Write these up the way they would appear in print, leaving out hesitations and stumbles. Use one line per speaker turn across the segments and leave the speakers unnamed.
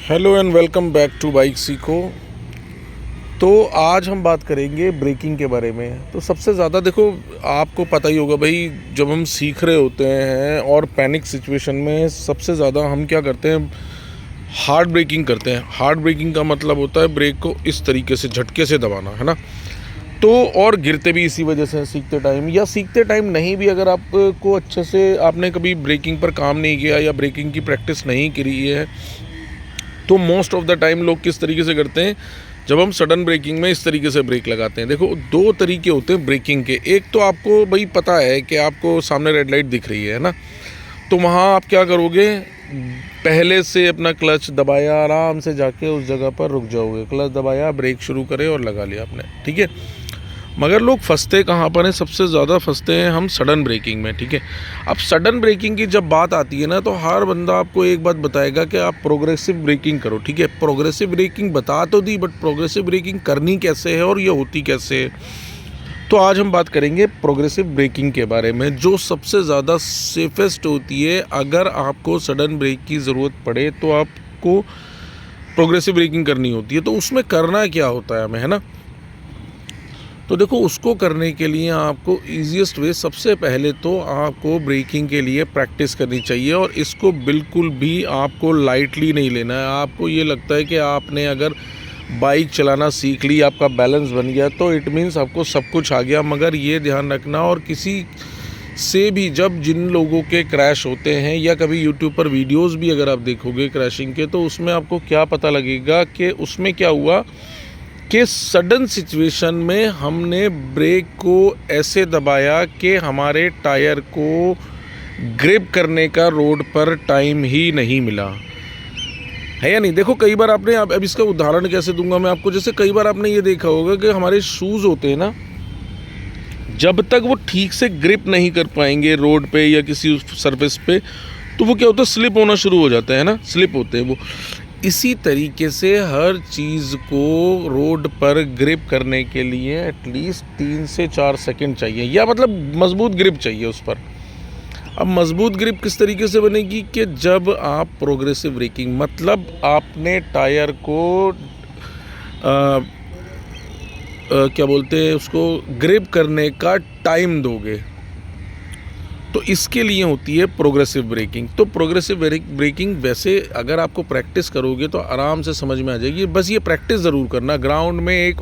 Hello and welcome back to bike सीखो। तो आज हम बात करेंगे ब्रेकिंग के बारे में। तो सबसे ज़्यादा देखो, आपको पता ही होगा भाई, जब हम सीख रहे होते हैं और पैनिक सिचुएशन में सबसे ज़्यादा हम क्या करते हैं, हार्ड ब्रेकिंग करते हैं। हार्ड ब्रेकिंग का मतलब होता है ब्रेक को इस तरीके से झटके से दबाना, है ना। तो और गिरते भी इसी वजह से सीखते टाइम, या सीखते टाइम नहीं भी, अगर आपको अच्छे से आपने कभी ब्रेकिंग पर काम नहीं किया या ब्रेकिंग की प्रैक्टिस नहीं करी है, तो मोस्ट ऑफ द टाइम लोग किस तरीके से करते हैं, जब हम सडन ब्रेकिंग में इस तरीके से ब्रेक लगाते हैं। देखो, दो तरीके होते हैं ब्रेकिंग के। एक तो आपको भाई पता है कि आपको सामने रेड लाइट दिख रही है ना, तो वहाँ आप क्या करोगे, पहले से अपना क्लच दबाया, आराम से जाके उस जगह पर रुक जाओगे, क्लच दबाया, ब्रेक शुरू करे और लगा लिया आपने, ठीक है। मगर लोग फंसते कहाँ पर हैं, सबसे ज़्यादा फंसते हैं हम सडन ब्रेकिंग में, ठीक है। अब सडन ब्रेकिंग की जब बात आती है ना, तो हर बंदा आपको एक बात बताएगा कि आप प्रोग्रेसिव ब्रेकिंग करो, ठीक है। प्रोग्रेसिव ब्रेकिंग बता तो दी, बट प्रोग्रेसिव ब्रेकिंग करनी कैसे है और ये होती कैसे है। तो आज हम बात करेंगे प्रोग्रेसिव ब्रेकिंग के बारे में, जो सबसे ज़्यादा सेफेस्ट होती है। अगर आपको सडन ब्रेक की ज़रूरत पड़े तो आपको प्रोग्रेसिव ब्रेकिंग करनी होती है। तो उसमें करना क्या होता है हमें, है ना। तो देखो, उसको करने के लिए आपको ईजीएस्ट वे, सबसे पहले तो आपको ब्रेकिंग के लिए प्रैक्टिस करनी चाहिए। और इसको बिल्कुल भी आपको लाइटली नहीं लेना है। आपको ये लगता है कि आपने अगर बाइक चलाना सीख ली, आपका बैलेंस बन गया, तो इट मीन्स आपको सब कुछ आ गया। मगर ये ध्यान रखना, और किसी से भी जब जिन लोगों के क्रैश होते हैं, या कभी यूट्यूब पर वीडियोस भी अगर आप देखोगे क्रैशिंग के, तो उसमें आपको क्या पता लगेगा कि उसमें क्या हुआ कि सडन सिचुएशन में हमने ब्रेक को ऐसे दबाया कि हमारे टायर को ग्रिप करने का रोड पर टाइम ही नहीं मिला, है या नहीं। देखो, कई बार आपने, अब इसका उदाहरण कैसे दूंगा मैं आपको, जैसे कई बार आपने ये देखा होगा कि हमारे शूज़ होते हैं ना, जब तक वो ठीक से ग्रिप नहीं कर पाएंगे रोड पे या किसी सरफेस पे, तो वो क्या होता है, स्लिप होना शुरू हो जाता है ना, स्लिप होते हैं वो। इसी तरीके से हर चीज़ को रोड पर ग्रिप करने के लिए एटलीस्ट 3 से 4 सेकंड चाहिए, या मतलब मजबूत ग्रिप चाहिए उस पर। अब मजबूत ग्रिप किस तरीके से बनेगी कि जब आप प्रोग्रेसिव ब्रेकिंग, मतलब आपने टायर को क्या बोलते हैं उसको, ग्रिप करने का टाइम दोगे, तो इसके लिए होती है प्रोग्रेसिव ब्रेकिंग। तो प्रोग्रेसिव ब्रेकिंग वैसे अगर आपको प्रैक्टिस करोगे तो आराम से समझ में आ जाएगी। बस ये प्रैक्टिस ज़रूर करना, ग्राउंड में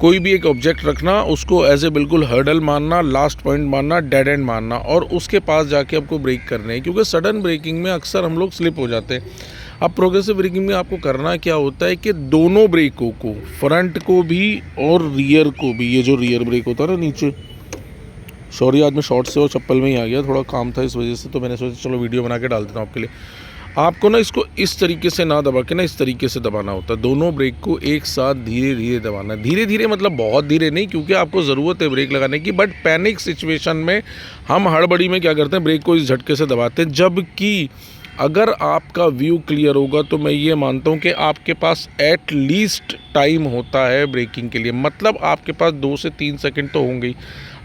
कोई भी एक ऑब्जेक्ट रखना, उसको एज ए बिल्कुल हर्डल मानना, लास्ट पॉइंट मानना, डेड एंड मानना, और उसके पास जाके आपको ब्रेक करने हैं। क्योंकि सडन ब्रेकिंग में अक्सर हम लोग स्लिप हो जाते हैं। अब प्रोग्रेसिव ब्रेकिंग में आपको करना क्या होता है कि दोनों ब्रेकों को, फ्रंट को भी और रियर को भी, ये जो रियर ब्रेक होता है ना नीचे, सॉरी आज मैं शॉर्ट से और चप्पल में ही आ गया, थोड़ा काम था इस वजह से, तो मैंने सोचा चलो वीडियो बना के डाल देता हूँ आपके लिए। आपको ना इसको इस तरीके से ना दबा के ना, इस तरीके से दबाना होता है। दोनों ब्रेक को एक साथ धीरे धीरे दबाना है। धीरे धीरे मतलब बहुत धीरे नहीं, क्योंकि आपको ज़रूरत है ब्रेक लगाने की, बट पैनिक सिचुएशन में हम हड़बड़ी में क्या करते हैं, ब्रेक को इस झटके से दबाते हैं। जबकि अगर आपका व्यू क्लियर होगा तो मैं ये मानता हूँ कि आपके पास एट लीस्ट टाइम होता है ब्रेकिंग के लिए, मतलब आपके पास 2 से 3 सेकंड तो होंगे ही।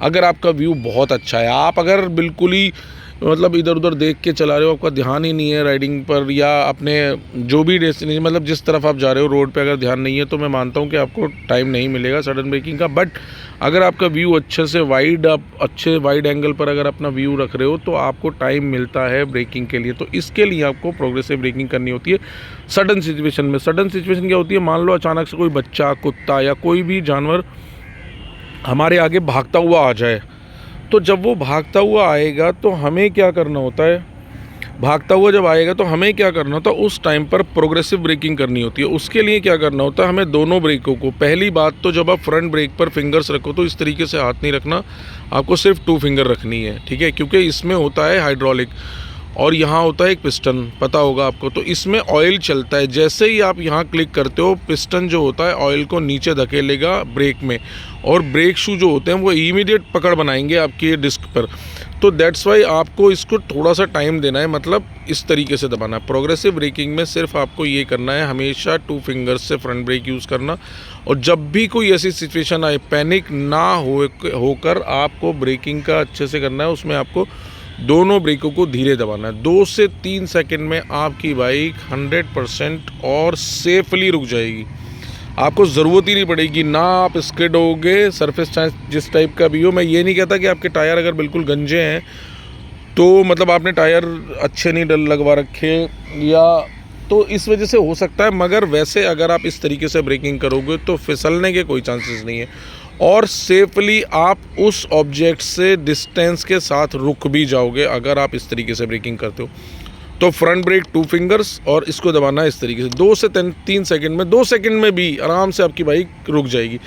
अगर आपका व्यू बहुत अच्छा है, आप अगर बिल्कुल ही मतलब इधर उधर देख के चला रहे हो, आपका ध्यान ही नहीं है राइडिंग पर, या अपने जो भी डेस्टिनेशन, मतलब जिस तरफ आप जा रहे हो रोड पे अगर ध्यान नहीं है, तो मैं मानता हूँ कि आपको टाइम नहीं मिलेगा सडन ब्रेकिंग का। बट अगर आपका व्यू अच्छे से वाइड, आप अच्छे वाइड एंगल पर अगर अपना व्यू रख रहे हो, तो आपको टाइम मिलता है ब्रेकिंग के लिए। तो इसके लिए आपको प्रोग्रेसिव ब्रेकिंग करनी होती है सडन सिचुएशन में। सडन सिचुएशन क्या होती है, मान लो अचानक से कोई बच्चा, कुत्ता या कोई भी जानवर हमारे आगे भागता हुआ आ जाए, तो जब वो भागता हुआ आएगा तो हमें क्या करना होता है, भागता हुआ जब आएगा तो हमें क्या करना होता है, उस टाइम पर प्रोग्रेसिव ब्रेकिंग करनी होती है। उसके लिए क्या करना होता है, हमें दोनों ब्रेकों को, पहली बात तो जब आप फ्रंट ब्रेक पर फिंगर्स रखो तो इस तरीके से हाथ नहीं रखना, आपको सिर्फ 2 फिंगर रखनी है, ठीक है। क्योंकि इसमें होता है हाइड्रोलिक और यहाँ होता है एक पिस्टन, पता होगा आपको। तो इसमें ऑयल चलता है, जैसे ही आप यहाँ क्लिक करते हो, पिस्टन जो होता है ऑयल को नीचे धकेलेगा ब्रेक में, और ब्रेक शू जो होते हैं वो इमीडिएट पकड़ बनाएंगे आपकी डिस्क पर। तो दैट्स वाई आपको इसको थोड़ा सा टाइम देना है, मतलब इस तरीके से दबाना है। प्रोग्रेसिव ब्रेकिंग में सिर्फ आपको ये करना है, हमेशा 2 फिंगर्स से फ्रंट ब्रेक यूज़ करना। और जब भी कोई ऐसी सिचुएशन आए, पैनिक ना होकर आपको ब्रेकिंग का अच्छे से करना है। उसमें आपको दोनों ब्रेकों को धीरे दबाना है। 2 से 3 सेकंड में आपकी बाइक 100% और सेफली रुक जाएगी। आपको ज़रूरत ही नहीं पड़ेगी, ना आप स्किड होगे, सरफेस चाहे जिस टाइप का भी हो। मैं ये नहीं कहता कि आपके टायर अगर बिल्कुल गंजे हैं तो मतलब आपने टायर अच्छे नहीं लगवा रखे या तो इस वजह से हो सकता है, मगर वैसे अगर आप इस तरीके से ब्रेकिंग करोगे तो फिसलने के कोई चांसेस नहीं है और सेफली आप उस ऑब्जेक्ट से डिस्टेंस के साथ रुक भी जाओगे अगर आप इस तरीके से ब्रेकिंग करते हो। तो फ्रंट ब्रेक 2 फिंगर्स और इसको दबाना है इस तरीके से 2 से 3 सेकंड में, 2 सेकंड में भी आराम से आपकी बाइक रुक जाएगी।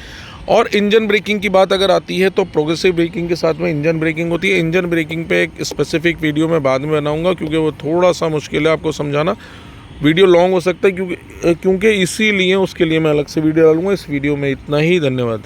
और इंजन ब्रेकिंग की बात अगर आती है तो प्रोग्रेसिव ब्रेकिंग के साथ में इंजन ब्रेकिंग होती है। इंजन ब्रेकिंग पे एक स्पेसिफिक वीडियो मैं बाद में बनाऊंगा क्योंकि वो थोड़ा सा मुश्किल है आपको समझाना, वीडियो लॉन्ग हो सकता है क्योंकि इसीलिए उसके लिए मैं अलग से वीडियो डालूंगा। इस वीडियो में इतना ही, धन्यवाद।